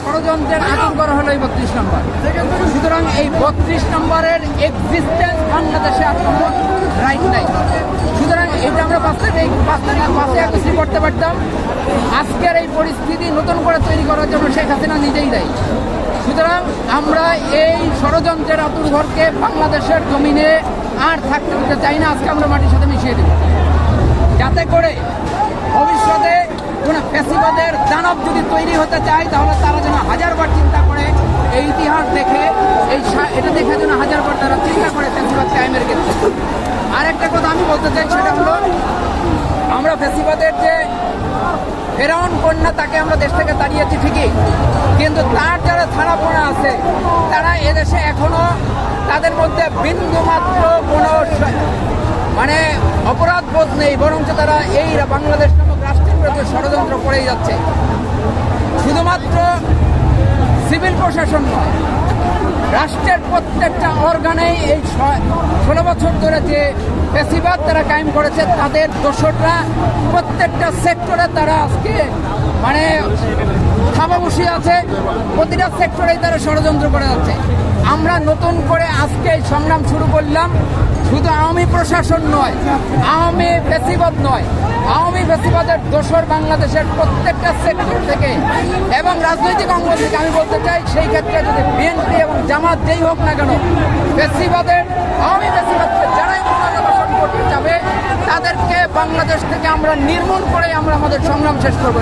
ষড়যন্ত্রের আতঙ্ক হলো এই 32 নম্বর। সুতরাং এই 32 নম্বরের এক্সিস্টেন্স বাংলাদেশে আর কোনো রাইট নাই। সুতরাং এটা আমরা 5 তারিখ 5 আগস্টই করতে পারতাম। আজকের এই পরিস্থিতি নতুন করে তৈরি করার জন্য শেখ হাসিনা নিজেই দায়ী। সুতরাং আমরা এই ষড়যন্ত্রের আতুরঘরকে বাংলাদেশের জমিনে আর থাকতে দিতে চাই না। আজকে আমরা মাটির সাথে মিশিয়ে দেব, যাতে করে ভবিষ্যতে কোনো ফ্যাসিবাদের দানব যদি তৈরি হতে চায় তাহলে তারা যেন হাজারবার চিন্তা করে, এই ইতিহাস দেখে এটা দেখে যেন হাজারবার তারা চিন্তা করে ফ্যাসিবাদ কায়েমের ক্ষেত্রে। আরেকটা কথা আমি বলতে চাই, সেটা হলো আমরা ফ্যাসিবাদের যে ফেরাউন কন্যা তাকে আমরা দেশ থেকে তাড়িয়েছি ঠিকই, কিন্তু তার যারা থানাপোনা আছে তারা এদেশে এখনো তাদের মধ্যে বিন্দুমাত্র কোনো অপরাধ বোধ নেই, বরঞ্চ তারা এই বাংলাদেশ নামক রাষ্ট্রের বিরুদ্ধে ষড়যন্ত্র করেই যাচ্ছে। শুধুমাত্র সিভিল প্রশাসন নয়, রাষ্ট্রের প্রত্যেকটা অর্গানেই এই 16 বছর ধরে যে ফ্যাসিবাদ তারা কায়েম করেছে তাদের দোসররা প্রত্যেকটা সেক্টরে তারা আজকে থাবা বসিয়ে আছে। প্রতিটা সেক্টরেই তারা ষড়যন্ত্র করে যাচ্ছে। আমরা নতুন করে আজকে এই সংগ্রাম শুরু করলাম, শুধু আওয়ামী প্রশাসন নয়, আওয়ামী ফ্যাসিবাদ নয়, আওয়ামী ফ্যাসিবাদের দোসর বাংলাদেশের প্রত্যেকটা সেক্টর থেকে এবং রাজনৈতিক অঙ্গ থেকে আমি বলতে চাই, সেই ক্ষেত্রে যদি বিএনপি এবং জামাত যেই হোক না কেন, ফ্যাসিবাদের আওয়ামী ফ্যাসিবাদকে যারাই পুনর্বাসন করতে যাবে তাদেরকে বাংলাদেশ থেকে আমরা নির্মূল করে আমরা আমাদের সংগ্রাম শেষ করবো।